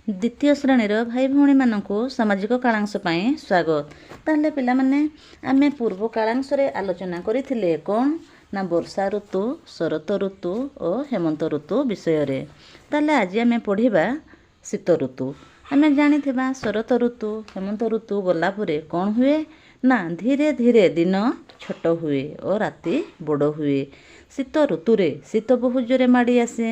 द्वितीय श्रेणीर भाई भौणी मानक सामाजिक कालांश पाई स्वागत। ताहले पिलामाने आमे पूर्व कालांश रे आलोचना करिथिले कोन ना वर्षा ऋतु, शरत ऋतु और हेमंत ऋतु विषय रे। ताहले आज आमे पढ़िबा शीत ऋतु। आमे जानिथिबा शरत ऋतु, हेमंत ऋतु गला परे कोन हुए ना धीरे धीरे दिन छोट हुए और राति बड़ हुए। शीत ऋतु रे शीत बहुत जोरे माड़ी आसे,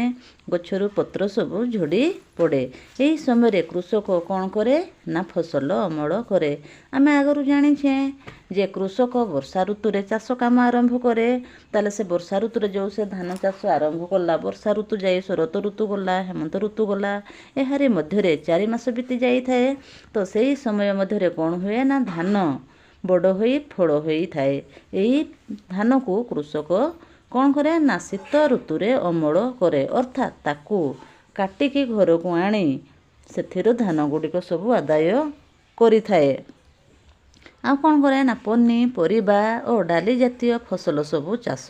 गछरु पत्र सबु झड़ी पड़े। यही समय कृषक कौन करे ना फसल अमल करे। आमे आगरू जानिछे जे कृषक वर्षा ऋतु रे चाष काम आरंभ करे। ताले से वर्षा ऋतु रे जो से धान चाष आरंभ कला, वर्षा ऋतु जाई शरत ऋतु गला, हेमंत ऋतु गला, एहारी मध्य रे 4 मास बीती जाई थाए। तो सही समय मध्य रे कौन हुए ना धान बड़ होई फल होई थाए। यही धान को कृषक कौन करे ना शीत ऋतु रे अमल करे, अर्थात ताकू काटिकी घर को आनी से धान गुड़िक सब आदाय करि थाए। आ कौन करे ना पनीपरिबा और डाली जातीय फसल सबू चाष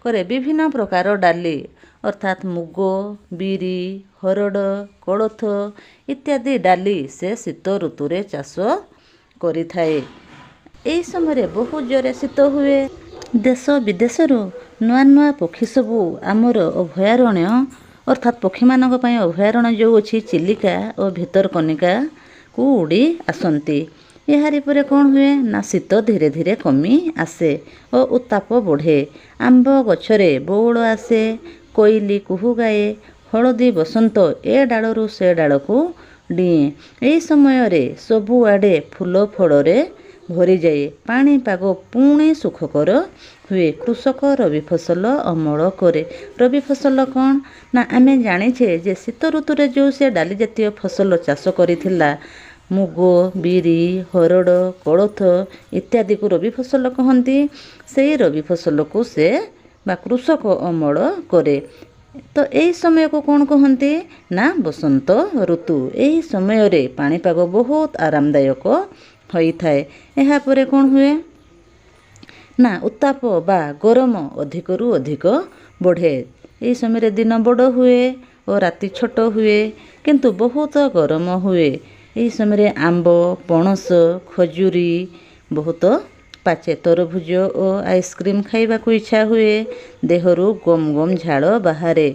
करे। विभिन्न प्रकार डाली अर्थात मुग, बिरी, हरड़, कोलथ इत्यादि डाली से शीत ऋतु रे चाष करि थाए। एही समय बहुत जोरे शीत हुए। देश विदेशरू नुआ नुआ पक्षी सबू आमर अभयारण्य अर्थात पक्षी मानक पई अभयारण्य जो अछि चिलिका और भितरकनिका को उड़ी आसंती। एहारी परे कौन हुए ना शीत धीरे धीरे कमी आसे और उत्ताप बढ़े। आंब गछरे बौल आसे, कोइली कुहू गाए, हलदी बसंत ए डालरू से डाल को डिए। एही समय रे सबु आडे फूल फल रे भरी जाए। पानी पाग पुणी सुखकर हुए। कृषक रवि फसल अमल करे। रवि फसल कौन ना आमे जानिछे जे शीत ऋतु रे जो से डाली जातीय फसल चाष करिथिला मुग, बिरी, हरड़, कोलथ इत्यादि को रवि फसल कहंती। सेही रवि फसल को से बा कृषक अमल करे। तो यही समय को कौन कहंती ना बसंत ऋतु। यही समय रे पानीपाग बहुत आरामदायक होई थाए। एहा परे कौन हुए ना उत्ताप बा गरम अधिकरू अधिक बढ़े। यही समय दिन बड़ हुए और राति छोट हुए, किंतु बहुत गरम हुए। यही समय आंब, पणस, खजूरी बहुत पाचे। तरभुज और आइसक्रीम खाइबा को इच्छा हुए। देहरु गम गम झाड़ बाहरे।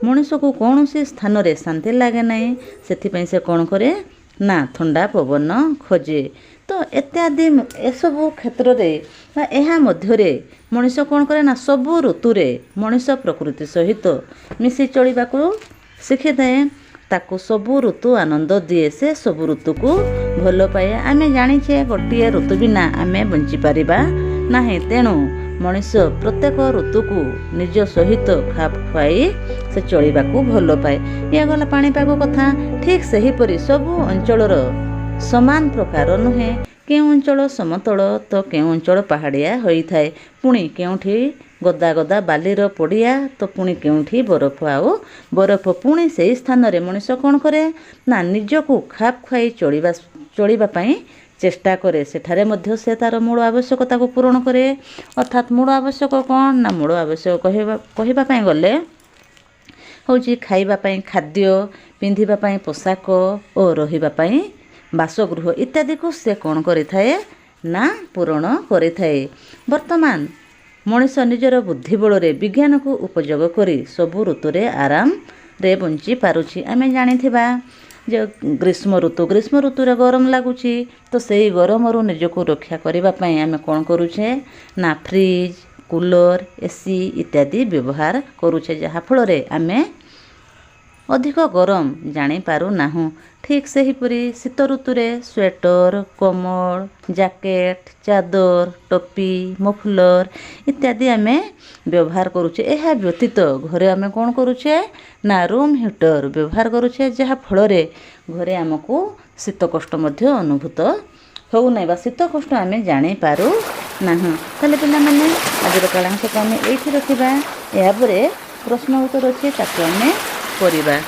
मनुष्य को कौन सी स्थान रे शांति लागे नहीं, सेथिपई से कौन करे ना ठंडा पवन खोजे। तो इत्यादि एसबू क्षेत्र रे एहा मध्यरे मनुष्य कौन करे ना सबु ऋतु रे मनुष्य प्रकृति सहित मिसी चलिबा को शिखि थाए। ताकू सबु ऋतु आनंद दिए। से सबु ऋतु को भल पाए। आमे जानिछे गोटिए ऋतु बिना आमे बंची पारिबा नाही। तेणु मनुष्य प्रत्येक ऋतु को निज सहित खाप खुआई से चलिबा को भल पाए। ये गला पाणीपाग कथा। ठीक सही परि सबु अंचलर समान प्रकार नुहे। केउं अंचल समतल तो केउं अंचल पहाड़िया होई थाए। पुणी केउठी गदा गदा बालीर पड़िया तो पुणी केउठी बरफ आउ बरफ। पुणी से स्थान रे मनुष्य कौन करे ना निजको खाप खुआई चलिबा पई चेष्टा करे। सेठारे मध्य से तार मूल आवश्यकता को पूरण करे। अर्थात मूल आवश्यक कौन ना मूल आवश्यक कहिबा पई गले होची खाइबा पई खाद्य, पिंधिबा पई पोशाक और रहिबा पई बासगृह इत्यादि को से कौन करि थाए ना पूरण करि थाए। वर्तमान मनुष्य निजर बुद्धि बल रे विज्ञान को उपयोग करी सबु ऋतु रे आराम रे बंची पारुछि। आमे जानिथिबा जे ग्रीष्म ऋतु रे गरम लागुछि। तो सेही गरम रु निजको रक्षा करिबा पई आमे कौन करूछे ना फ्रिज, कूलर, एसी इत्यादि व्यवहार करूछे, जहा फल रे आमे अधिक गरम जानी पारू नाहु। ठीक सही परी शीत ऋतु रे स्वेटर, कमल, जैकेट, चादर, टोपी, मफलर इत्यादि आमे व्यवहार करूछे। एहा व्यतीत घरे आमे कौन करूछे ना रूम हीटर व्यवहार करूछे, जहा फल रे घरे आमको शीत कष्ट मध्य अनुभूत हो नै बा शीत कष्ट आमे जानी पारू नाहु। ताले पिला माने आजर कालांश को आमे एठी रखिबा। एहा परे प्रश्न उत्तर अछि ताकू आमे करिबा।